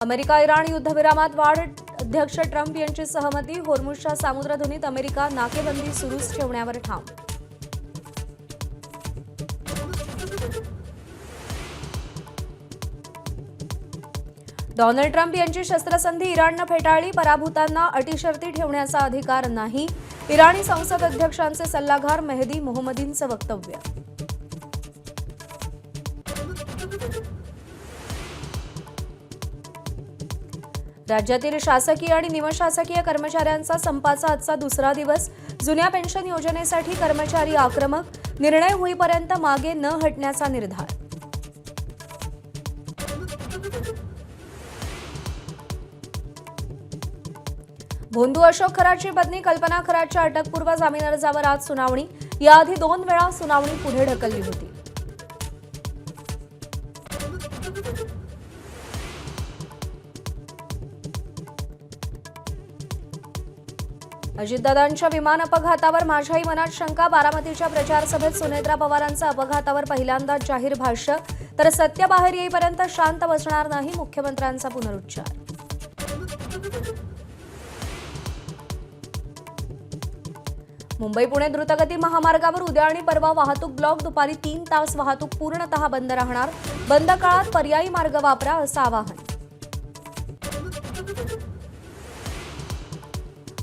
America Iran युद्धविरामात वाढ, अध्यक्ष Trump यांची सहमती. होर्मुझच्या सामुद्रधुनीत अमेरिका नाकेबंदी सुरूच ठेवण्यावर ठाम. डोनाल्ड ट्रम्प यांची शस्त्रसंधी इराणनं फेटाळली. पराभूतांना अटीशर्ती ठेवण्याचा अधिकार नाही. इराणी संसद अध्यक्षांचे सल्लागार मेहदी मोहम्मदींचं वक्तव्य. राज्यातील शासकीय आणि निमशासकीय कर्मचाऱ्यांचा संपाचा आजचा दुसरा दिवस. जुन्या पेन्शन योजनेसाठी कर्मचारी आक्रमक. निर्णय होईपर्यंत मागे न हटण्याचा निर्धार. भोंदू अशोक खरातची पत्नी कल्पना खरातच्या अटकपूर्व जामीन अर्जावर आज सुनावणी. याआधी 2 वेळा सुनावणी पुढे ढकलली होती. अजितदादांच्या विमान अपघातावर माझ्याही मनात शंका. बारामतीच्या प्रचार सभेत सुनेत्रा पवारांचं अपघातावर पहिल्यांदाच जाहीर भाष्य. तर सत्य बाहेर येईपर्यंत शांत बसणार नाही, मुख्यमंत्र्यांचा पुनरुच्चार. मुंबई पुणे द्रुतगती महामार्गावर उद्या आणि परवा वाहतूक ब्लॉक. दुपारी 3 तास वाहतूक पूर्णतः बंद राहणार. बंद काळात पर्यायी मार्ग वापरा असं आवाहन.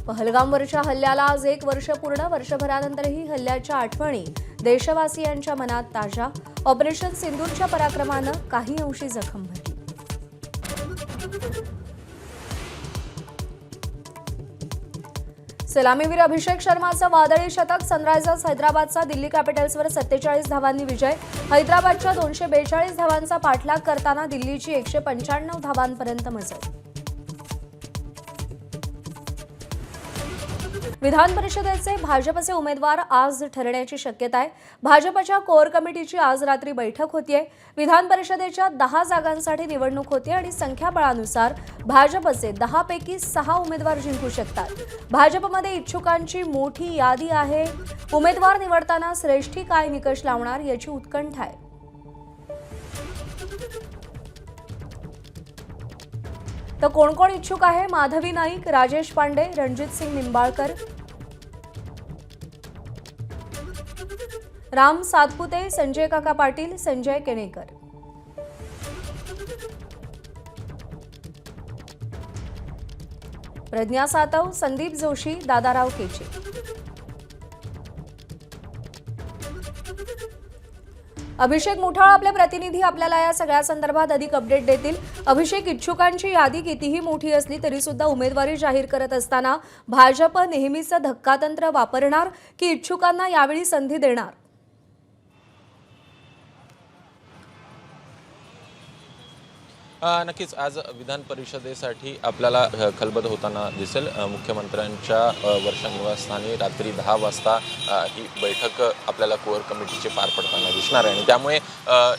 पहलगामवरच्या हल्ल्याला आज 1 वर्ष पूर्ण. वर्षभरानंतरही हल्ल्याच्या आठवणी देशवासियांच्या मनात ताज्या. ऑपरेशन सिंदूरच्या पराक्रमानं काही अंशी जखम भरली. सलामीवीर अभिषेक शर्माचं वादळी शतक. सनरायझर्स हैदराबादचा दिल्ली कॅपिटल्सवर 47 धावांनी विजय. हैदराबादच्या 242 धावांचा पाठलाग करताना दिल्लीची 195 धावांपर्यंत मजल. विधान परिषदेचे भाजपचे उमेदवार आज ठरण्याची शक्यता आहे. भाजपच्या कोअर कमिटीची आज रात्री बैठक होतीये. विधान परिषदेच्या 10 जागांसाठी निवडणूक होते आणि संख्याबळानुसार भाजपचे 10 पैकी 6 उमेदवार जिंकू शकतात. भाजपमध्ये इच्छुकांची मोठी यादी आहे. उमेदवार निवडताना श्रेष्ठी काय निकष लावणार याची उत्कंठा आहे. तर कोण कोण इच्छुक आहे? माधवी नाईक, राजेश पांडे, रणजितसिंग निंबाळकर, राम सातपुते, संजय काका पाटील, संजय केणेकर. प्रज्ञा सातव, संदीप जोशी, दादाराव केचे. अभिषेक मुठाळ आपले प्रतिनिधी आपल्याला या सगळ्या संदर्भात अधिक अपडेट देतील. अभिषेक, इच्छुकांची यादी कितीही मोठी असली तरी सुद्धा उमेदवारी जाहीर करत असताना भाजप नेहमीच धक्कातंत्र वापरणार की इच्छुकांना यावेळी संधी देणार? नक्कीच आज विधान परिषदेसाठी आपल्याला खलबत होताना दिसेल. मुख्यमंत्र्यांच्या वर्षा निवासस्थानी रात्री 10 वाजता ही बैठक आपल्याला कोअर कमिटीचे पार पडताना दिसणार आहे. आणि त्यामुळे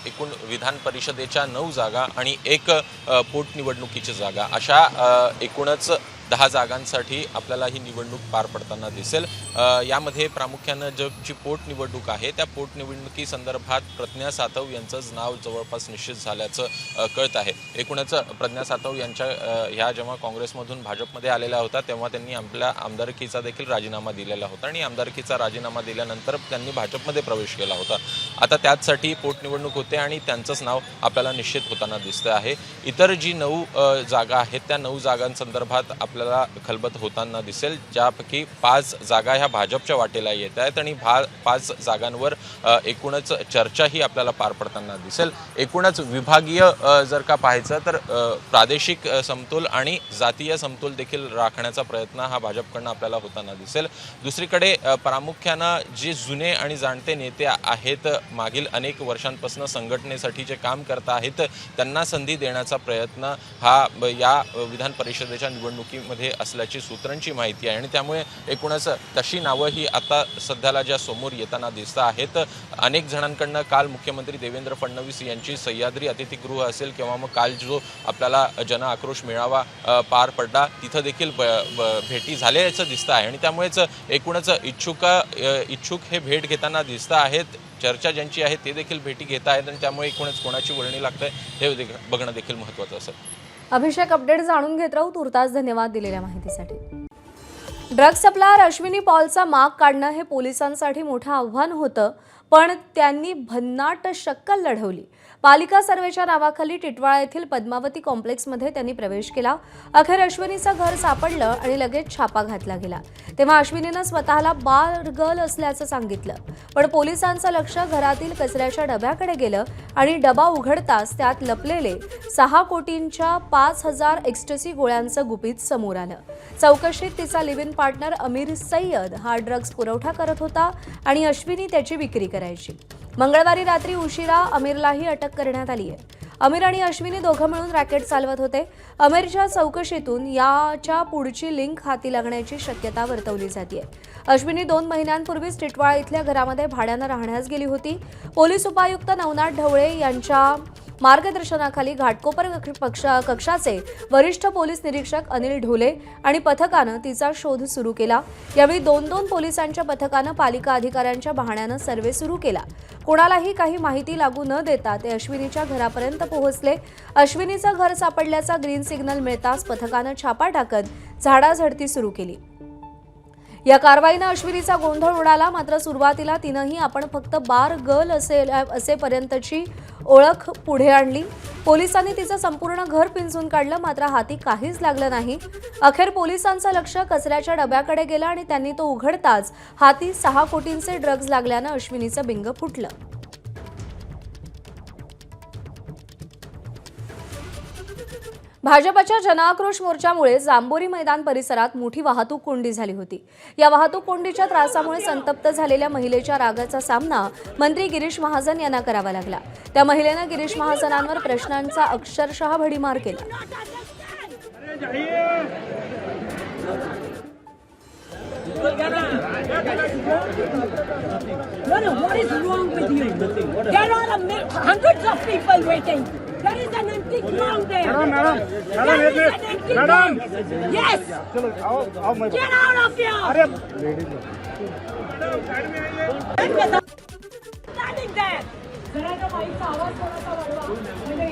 एकूण विधान परिषदेच्या 9 जागा आणि 1 पोटनिवडणुकीची जागा अशा एकूणच 10 जागांसाठी आपल्याला ही निवडणूक पार पडताना दिसेल. यामध्ये प्रामुख्यानं जी पोटनिवडणूक आहे त्या पोटनिवडणुकी संदर्भात प्रज्ञा सातव यांचंच नाव जवळपास निश्चित झाल्याचं कळत आहे. एकूणच प्रज्ञा सातव यांच्या ह्या जेव्हा काँग्रेसमधून भाजपमध्ये आलेल्या होत्या तेव्हा त्यांनी आपल्या आमदारकीचा देखील राजीनामा दिलेला होता आणि आमदारकीचा राजीनामा दिल्यानंतर त्यांनी भाजपमध्ये प्रवेश केला होता. आता त्याचसाठी पोटनिवडणूक होते आणि त्यांचंच नाव आपल्याला निश्चित होताना दिसतं आहे. इतर जी 9 जागा आहेत त्या 9 जागांसंदर्भात आपल्याला खलबत होताना दिसेल, ज्यापैकी 5 जागा ह्या भाजपच्या वाटेला येत आहेत आणि 5 जागांवर एकूणच चर्चाही आपल्याला पार पडताना दिसेल. एकूणच विभागीय जर का पाहायचं तर प्रादेशिक समतोल आणि जातीय समतोल देखील राखण्याचा प्रयत्न हा भाजपकडनं आपल्याला होताना दिसेल. दुसरीकडे प्रामुख्यानं जे जुने आणि जाणते नेते आहेत, मागील अनेक वर्षांपासून संघटनेसाठी जे काम करत आहेत, त्यांना संधी देण्याचा प्रयत्न हा या विधान परिषदेच्या निवडणुकीमध्ये असल्याची सूत्रांची माहिती आहे. आणि त्यामुळे एकूणच तशी नावं ही आता सध्याला ज्या समोर येताना दिसत आहेत. अनेक जणांकडनं काल मुख्यमंत्री देवेंद्र फडणवीस यांची सह्याद्री अतिथीगृह असेल किंवा मग काल जो आपल्याला जन आक्रोश मेळावा पार पडला तिथं देखील भेटी झाल्याचं दिसतं आहे. आणि त्यामुळेच एकूणच इच्छुक हे भेट घेताना दिसत आहेत. चर्चा ज्यांची आहे ते देखील भेटी घेत आहेत आणि त्यामुळे एकूणच कोणाची वळणी लागते हे बघणं देखील महत्त्वाचं असेल. अभिषेक अपडेट जाणून घेत राहू. तुर्तास धन्यवाद दिलेल्या माहितीसाठी. ड्रग्ज सप्लायर अश्विनी पॉलचा माग काढणं हे पोलिसांसाठी मोठं आव्हान होतं, पण त्यांनी भन्नाट शक्कल लढवली. पालिका सर्वेच्या नावाखाली टिटवाळा येथील पद्मावती कॉम्प्लेक्समध्ये त्यांनी प्रवेश केला. अखेर अश्विनीचं घर सापडलं आणि लगेच छापा घातला गेला. तेव्हा अश्विनीनं स्वतःला बार गर्ल असल्याचं सांगितलं, पण पोलिसांचं लक्ष घरातील कचऱ्याच्या डब्याकडे गेलं आणि डबा उघडताच त्यात लपलेले 6 कोटींच्या 5000 एक्स्टसी गोळ्यांचं गुपित समोर आलं. चौकशीत तिचा लिव्ह इन पार्टनर अमीर सय्यद हा ड्रग्ज पुरवठा करत होता आणि अश्विनी त्याची विक्री करायची. मंगळवारी रात्री उशिरा अमीरलाही अटक करण्यात आली आहे. अमीर आणि अश्विनी दोघं मिळून रॅकेट चालवत होते. अमीरच्या चौकशीतून याच्या पुढची लिंक हाती लागण्याची शक्यता वर्तवली जाते. अश्विनी 2 महिन्यांपूर्वीच टिटवाळा इथल्या घरामध्ये भाड्यानं राहण्यास गेली होती. पोलीस उपायुक्त नवनाथ ढवळे यांच्या मार्गदर्शनाखाली घाटकोपर कक्षाचे वरिष्ठ पोलीस निरीक्षक अनिल ढोले आणि पथकानं तिचा शोध सुरू केला. यावेळी 2 पोलिसांच्या पथकानं पालिका अधिकाऱ्यांच्या बहाण्यानं सर्व्हे सुरू केला. कोणालाही काही माहिती लागू न देता ते अश्विनीच्या घरापर्यंत पोहोचले. अश्विनीचं घर सापडल्याचा ग्रीन सिग्नल मिळताच पथकानं छापा टाकत झाडाझडती सुरू केली. या कारवाईनं अश्विनीचा गोंधळ उडाला. मात्र सुरुवातीला तिनंही आपण फक्त बार गर्ल असेपर्यंतची ओळख पुढे आणली. पोलिसांनी तिचं संपूर्ण घर पिंजून काढलं, मात्र हाती काहीच लागलं नाही. अखेर पोलिसांचं लक्ष कचऱ्याच्या डब्याकडे गेलं आणि त्यांनी तो उघडताच हाती 6 कोटींचे ड्रग्ज लागल्यानं अश्विनीचं बिंग फुटलं. भाजपच्या जनआक्रोश मोर्चामुळे जांभोरी मैदान परिसरात मोठी वाहतूक कोंडी झाली होती. या वाहतूक कोंडीच्या त्रासामुळे संतप्त झालेल्या महिलेच्या रागाचा सामना मंत्री गिरीश महाजन यांना करावा लागला. त्या महिलेनं गिरीश महाजनांवर प्रश्नांचा अक्षरशः भडीमार केला. What is wrong with you? There are hundreds of people waiting. There is an empty ground there. Madam. There is an empty ground. Yes. Get out of here. Standing there.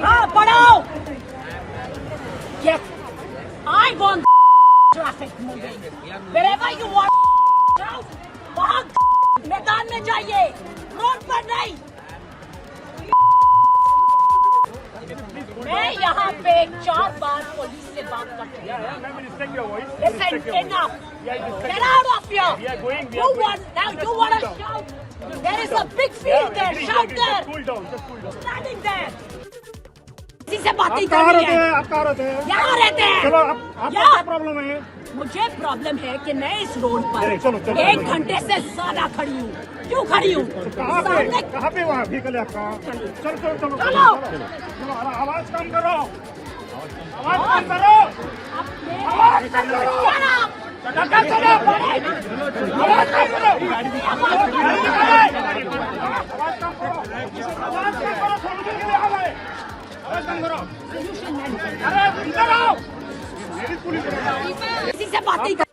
हाँ पढ़ाओ. Yes. I want traffic moving. Wherever you want. वहाँ मैदान में जाइए, road पर नहीं. मैं यहाँ पे 4 बार police से बात कर चुकी हूँ. Listen, enough. Get out of here. You want to shout? There is a big field there. Shout there. Standing there. किसी से बात नहीं करनी है. आप कहाँ रहते हैं? यहाँ रहते हैं. चलो आपका क्या प्रॉब्लम है? मुझे प्रॉब्लम है कि मैं इस रोड पर चलो, 1 घंटे से ज्यादा खड़ी हूँ. क्यों खड़ी हूँ? कहाँ पे वहाँ व्हीकल है आपका? चलो आवाज कम करो. आवाज कम करो. आवाज कम करो. किसी से बात नहीं कर.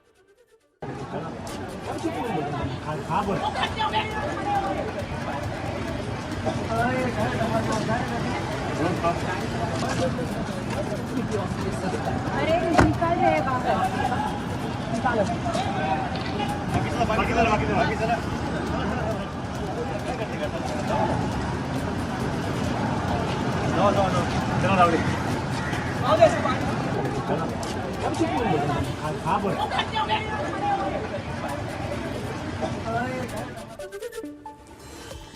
अरे निकल जाएगा.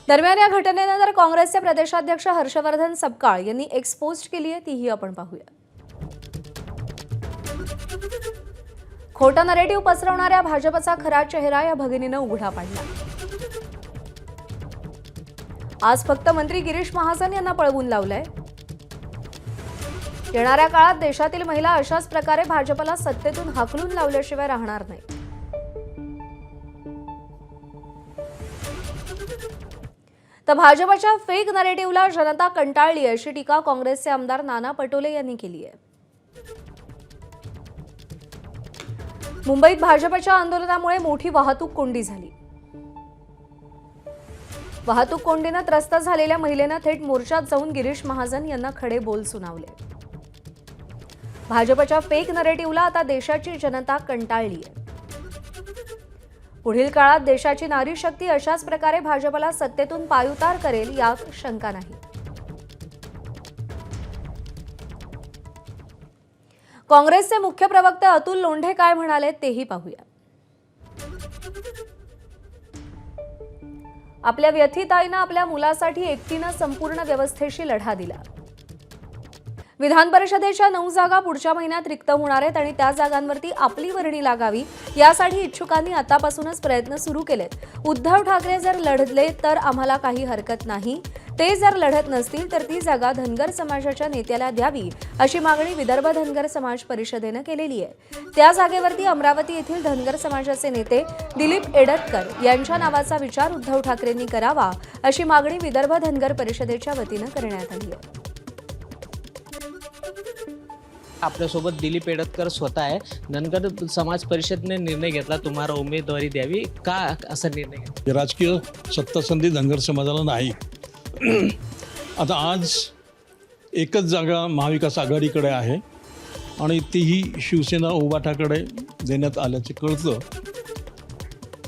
दरम्यान या घटनेनंतर काँग्रेसचे प्रदेशाध्यक्ष हर्षवर्धन सपकाळ यांनी एक्स पोस्ट केली आहे, तीही आपण पाहूया. खोटा नरेटिव्ह पसरवणाऱ्या भाजपचा खरा चेहरा या भगिनीनं उघडा पाडला. आज फक्त मंत्री गिरीश महाजन यांना पळवून लावलंय. येणाऱ्या काळात देशातील महिला अशाच प्रकारे भाजपला सत्तेतून हाकलून लावल्याशिवाय राहणार नाही. तर भाजपच्या फेक नरेटिव्हला जनता कंटाळली अशी टीका काँग्रेसचे आमदार नाना पटोले यांनी केली आहे. मुंबईत भाजपच्या आंदोलनामुळे मोठी वाहतूक कोंडी झाली. वाहतूक कोंडीनं त्रस्त झालेल्या महिलेनं थेट मोर्चात जाऊन गिरीश महाजन यांना खडे बोल सुनावले. भाजपच्या फेक नरेटिव्हला आता देशाची जनता कंटाळली आहे. पुढील काळात देशाची नारी शक्ती अशाच प्रकारे भाजपला सत्तेतून पायउतार करेल यात शंका नाही. काँग्रेसचे मुख्य प्रवक्ते अतुल लोंढे काय म्हणाले तेही पाहूया. आपल्या व्यथित आईनं आपल्या मुलासाठी एकटीनं संपूर्ण व्यवस्थेशी लढा दिला. विधान परिषदेच्या 9 जागा पुढच्या महिन्यात रिक्त होणार आहेत आणि त्या जागांवरती आपली वर्णी लागावी यासाठी इच्छुकांनी आतापासूनच प्रयत्न सुरू केलेत. उद्धव ठाकरे जर लढले तर आम्हाला काही हरकत नाही, ते जर लढत नसतील तर ती जागा धनगर समाजाच्या नेत्याला द्यावी अशी मागणी विदर्भ धनगर समाज परिषदेनं केलेली आहे. त्या जागेवरती अमरावती येथील धनगर समाजाचे नेते दिलीप एडतकर यांच्या नावाचा विचार उद्धव ठाकरेंनी करावा अशी मागणी विदर्भ धनगर परिषदेच्या वतीनं करण्यात आली आहे. आपल्यासोबत दिलीप एडतकर स्वतः आहे. धनगर समाज परिषदने निर्णय घेतला तुम्हाला उमेदवारी द्यावी, का असा निर्णय घेतला? राजकीय सत्ता संधी धनगर समाजाला नाही. आता आज एकच जागा महाविकास आघाडीकडे आहे आणि तीही शिवसेना उभाटाकडे देण्यात आल्याचे कळतं.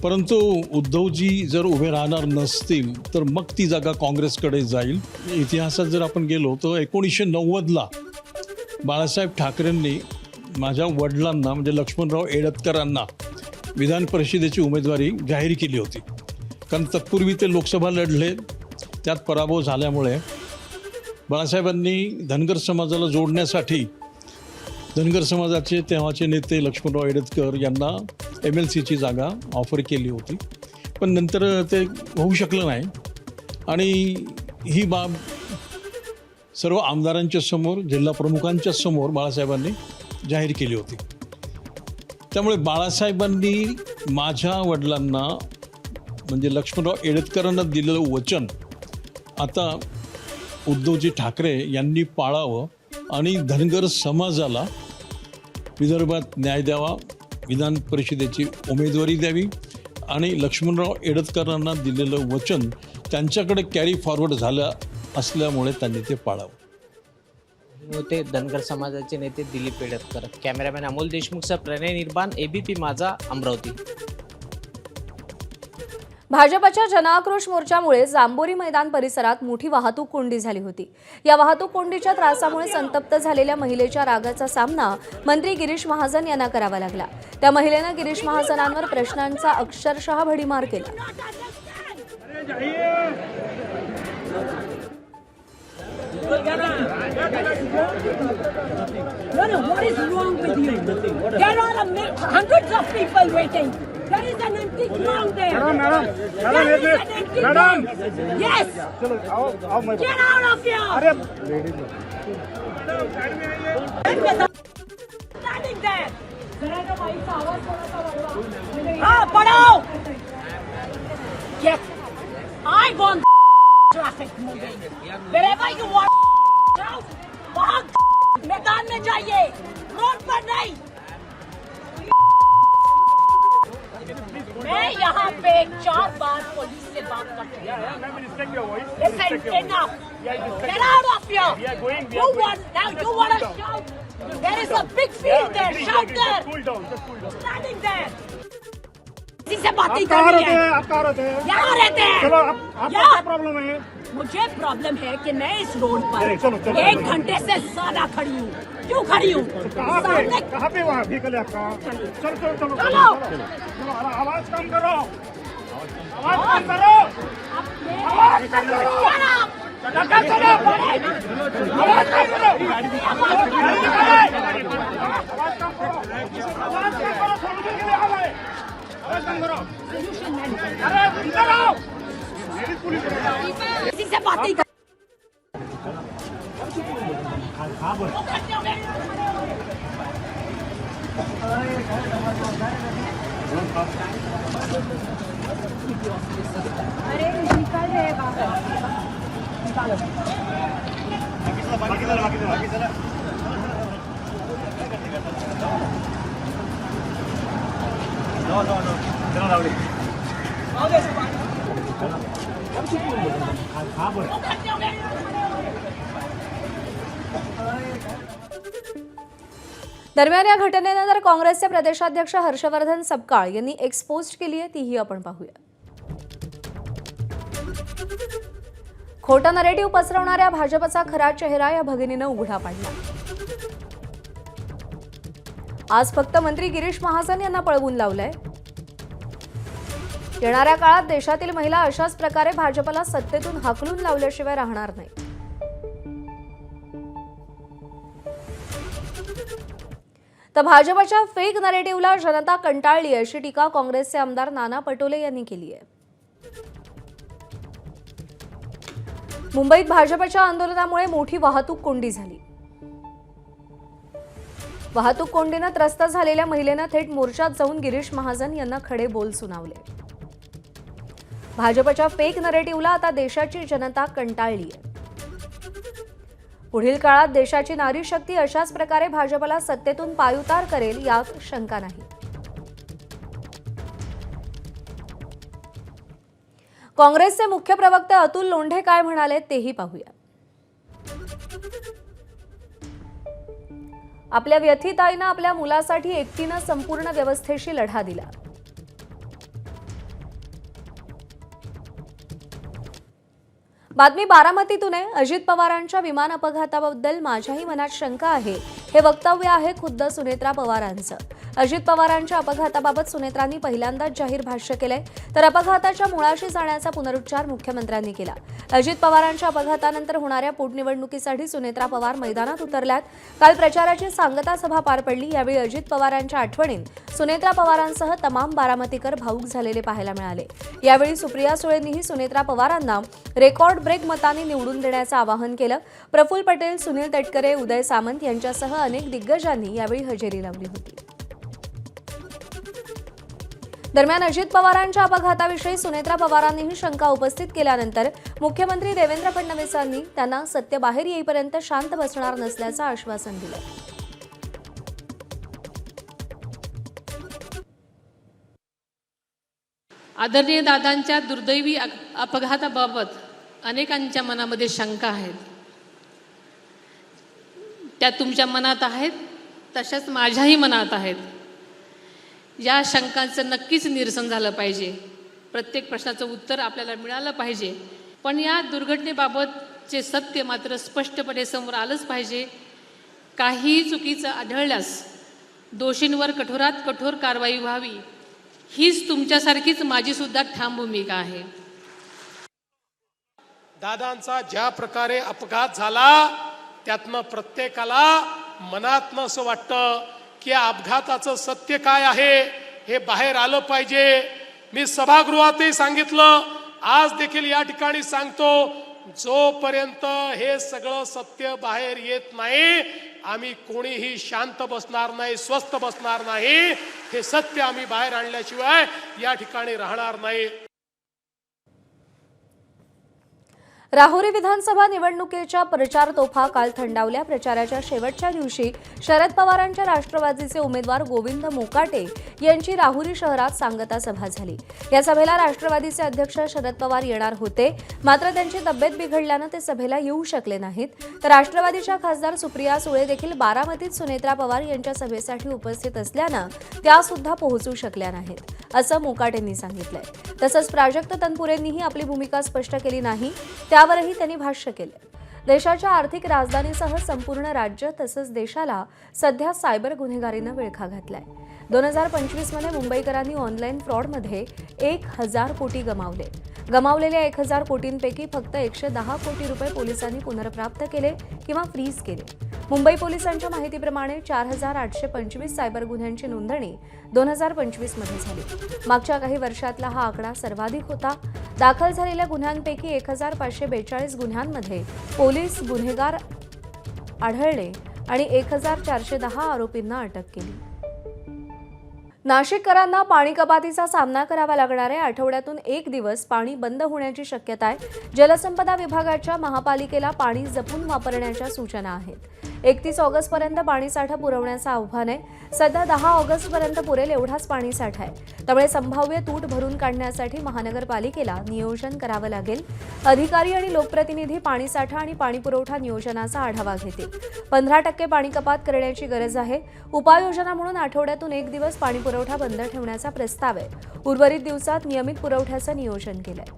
परंतु उद्धवजी जर उभे राहणार नसतील तर मग ती जागा काँग्रेसकडे जाईल. इतिहासात जर आपण गेलो तर 1990ला बाळासाहेब ठाकरेंनी माझ्या वडिलांना म्हणजे लक्ष्मणराव एडतकरांना विधान परिषदेची उमेदवारी जाहीर केली होती. कारण तत्पूर्वी ते लोकसभा लढले, त्यात पराभव झाल्यामुळे बाळासाहेबांनी धनगर समाजाला जोडण्यासाठी धनगर समाजाचे तेव्हाचे नेते लक्ष्मणराव एडतकर यांना MLCची जागा ऑफर केली होती. पण नंतर ते होऊ शकलं नाही आणि ही बाब सर्व आमदारांच्या समोर, जिल्हा प्रमुखांच्या समोर बाळासाहेबांनी जाहीर केली होती. त्यामुळे बाळासाहेबांनी माझ्या वडिलांना म्हणजे लक्ष्मणराव एडतकरांना दिलेलं वचन आता उद्धवजी ठाकरे यांनी पाळावं आणि धनगर समाजाला विदर्भात न्याय द्यावा, विधान परिषदेची उमेदवारी द्यावी आणि लक्ष्मणराव एडतकरांना दिलेलं वचन त्यांच्याकडे कॅरी फॉरवर्ड झालं असल्यामुळे त्यांनी ते पाळावं. होते धनगर समाजाचे नेते दिलीप एडतकर. कॅमेरामॅन अमोल देशमुखचा प्रणय निर्माण, ABP माझा, अमरावती. भाजपच्या जनआक्रोश मोर्चामुळे जांभोरी मैदान परिसरात मोठी वाहतूक कोंडी झाली होती. या वाहतूक कोंडीच्या त्रासामुळे संतप्त झालेल्या महिलेच्या रागाचा सामना मंत्री गिरीश महाजन यांना करावा लागला. त्या महिलेनं गिरीश महाजनांवर प्रश्नांचा अक्षरशः भडीमार केला. No, what is wrong with you? There are hundreds of people waiting. There is an empty ground there. There is an empty ground. Yes. Get out of here. Standing there. Padao. Yes. I want traffic moving. Wherever you want. वहाँ मैदान में जाइए, road पर नहीं. मैं यहाँ पे 4 बार police से बात कर चुकी हूँ. Listen, enough. Get out of here. You want to shout? There is a big field there. Shout there. Standing there. किसी से बात नहीं करनी है. आप कहाँ रहते हैं? यहाँ रहते हैं. चलो आपका क्या प्रॉब्लम है? मुझे प्रॉब्लम है कि मैं इस रोड पर चलो, 1 घंटे से ज्यादा खड़ी हूँ. क्यों खड़ी हूँ? कहाँ पे वहाँ व्हीकल है आपका? चलो आवाज कम करो. आवाज कम करो. आवाज कम करो. आवाज कम करो. किसी से बात नहीं कर. अरे निकल रहेगा. दरम्यान या घटनेनंतर काँग्रेसचे प्रदेशाध्यक्ष हर्षवर्धन सपकाळ यांनी एक्स पोस्ट केली आहे, तीही आपण पाहूया. खोटा नरेटिव्ह पसरवणाऱ्या भाजपचा खरा चेहरा या भगिनीनं उघडा पाडला. आज फक्त मंत्री गिरीश महाजन यांना पळवून लावलंय. येणाऱ्या काळात देशातील महिला अशाच प्रकारे भाजपला सत्तेतून हाकलून लावल्याशिवाय राहणार नाही. तर भाजपच्या फेक नरेटिव्हला जनता कंटाळली अशी टीका काँग्रेसचे आमदार नाना पटोले यांनी केली आहे. मुंबईत भाजपच्या आंदोलनामुळे मोठी वाहतूक कोंडी झाली. वाहतूक कोंडीनं त्रस्त झालेल्या महिलेनं थेट मोर्चात जाऊन गिरीश महाजन यांना खडे बोल सुनावले. भाजपच्या फेक नरेटिव्हला आता देशाची जनता कंटाळली आहे. पुढील काळात देशाची नारी शक्ती अशाच प्रकारे भाजपला सत्तेतून पायउतार करेल यात शंका नाही. काँग्रेसचे मुख्य प्रवक्ते अतुल लोंढे काय म्हणाले तेही पाहूया. आपल्या व्यथित आईनं आपल्या मुलासाठी एकटीनं संपूर्ण व्यवस्थेशी लढा दिला. बातमी बारामतीतून आहे. अजित पवारांच्या विमान अपघाताबद्दल माझ्याही मनात शंका आहे, हे वक्तव्य आहे खुद्द सुनेत्रा पवारांचं. अजित पवारांच्या अपघाताबाबत सुनेत्रांनी पहिल्यांदाच जाहीर भाष्य केलंय, तर अपघाताच्या मुळाशी जाण्याचा पुनरुच्चार मुख्यमंत्र्यांनी केला. अजित पवारांच्या अपघातानंतर होणाऱ्या पोटनिवडणुकीसाठी सुनेत्रा पवार मैदानात उतरल्यात. काल प्रचाराची सांगता सभा पार पडली. यावेळी अजित पवारांच्या आठवणीत सुनेत्रा पवारांसह तमाम बारामतीकर भावूक झालेले पाहायला मिळाले. यावेळी सुप्रिया सुळेंनीही सुनेत्रा पवारांना रेकॉर्ड ब्रेक मतांनी निवडून देण्याचं आवाहन केलं. प्रफुल्ल पटेल, सुनील तटकरे, उदय सामंत यांच्यासह अनेक दिग्गजांनी यावेळी हजेरी लावली होती. दरम्यान अजित पवारांच्या अपघाताविषयी सुनेत्रा पवारांनीही शंका उपस्थित केल्यानंतर मुख्यमंत्री देवेंद्र फडणवीसांनी त्यांना सत्य बाहेर येईपर्यंत शांत बसणार नसल्याचं आश्वासन दिलं. आदरणीय दादांच्या दुर्दैवी अपघाताबाबत अनेकांच्या मनामध्ये शंका आहेत. त्या तुमच्या मनात आहेत, तशाच माझ्याही मनात आहेत. या शंकांचं नक्कीच निरसन झालं पाहिजे. प्रत्येक प्रश्नाचं उत्तर आपल्याला मिळालं पाहिजे. पण या दुर्घटनेबाबतचे सत्य मात्र स्पष्टपणे समोर आलंच पाहिजे. काही चुकीचं आढळल्यास दोषींवर कठोरात कठोर कारवाई व्हावी, हीच तुमच्यासारखीच माझी सुद्धा ठाम भूमिका आहे. दादांचा ज्या प्रकारे अपघात झाला त्यातनं प्रत्येकाला मनातनं असं वाटतं की या अपघाताचं सत्य काय आहे हे बाहेर आलं पाहिजे. मी सभागृहातही सांगितलं, आज देखील या ठिकाणी सांगतो, जोपर्यंत हे सगळं सत्य बाहेर येत नाही आम्ही कोणीही शांत बसणार नाही, स्वस्थ बसणार नाही. हे सत्य आम्ही बाहेर आणल्याशिवाय या ठिकाणी राहणार नाही. राहुरी विधानसभा निवडणुकीच्या प्रचार तोफा काल थंडावल्या. प्रचाराच्या शेवटच्या दिवशी शरद पवारांच्या राष्ट्रवादीचे उमेदवार गोविंद मोकाटे यांची राहुरी शहरात सांगता सभा झाली. या सभेला राष्ट्रवादीचे अध्यक्ष शरद पवार येणार होते, मात्र त्यांची तब्येत बिघडल्यानं ते सभेला येऊ शकले नाहीत. तर राष्ट्रवादीच्या खासदार सुप्रिया सुळे देखील बारामतीत सुनेत्रा पवार यांच्या सभेसाठी उपस्थित असल्यानं त्या सुद्धा पोहोचू शकल्या नाहीत, असं मोकाटेंनी सांगितलंय. तसंच प्राजक्त तनपुरेंनीही आपली भूमिका स्पष्ट केली नाही, त्यावरही त्यांनी भाष्य केलं. देशाच्या आर्थिक राजधानीसह संपूर्ण राज्य तसंच देशाला सध्या सायबर गुन्हेगारीनं विळखा घातलाय. 2025 मध्ये मुंबईकरांनी ऑनलाईन फ्रॉडमध्ये 1000 कोटी गमावले. गमावलेल्या 1000 कोटींपैकी फक्त 110 कोटी रुपये पोलिसांनी पुनर्प्राप्त केले किंवा फ्रीज केले. मुंबई पोलिसांच्या माहितीप्रमाणे 4825 सायबर गुन्ह्यांची नोंदणी 2025 मध्ये झाली. मागच्या काही वर्षातला हा आकडा सर्वाधिक होता. दाखल झालेल्या गुन्ह्यांपैकी 1542 गुन्ह्यांमध्ये पोलीस गुन्हेगार आढळले आणि 1410 आरोपींना अटक केली. नाशिककरांना पाणी कपातीचा सामना करावा लागणार आहे. आठवड्यातून 1 दिवस पाणी बंद होण्याची शक्यता आहे. जलसंपदा विभागाच्या महापालिकेला पाणी जपून वापरण्याच्या सूचना आहेत. 31 ऑगस्टपर्यंत पाणीसाठा पुरवण्याचं आव्हान आहे. सध्या 10 ऑगस्टपर्यंत पुरेल एवढाच पाणीसाठा आहे. त्यामुळे संभाव्य तूट भरून काढण्यासाठी महानगरपालिकेला नियोजन करावं लागेल. अधिकारी आणि लोकप्रतिनिधी पाणीसाठा आणि पाणीपुरवठा नियोजनाचा आढावा घेतील. 15% पाणी कपात करण्याची गरज आहे. उपाययोजना म्हणून आठवड्यातून 1 दिवस पाणीपुरवठा बंद ठेवण्याचा प्रस्ताव आहे. उर्वरित दिवसात नियमित पुरवठ्याचं नियोजन केलंय.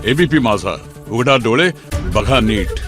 एबीपी माझा, उघडा डोळे बघा नीट.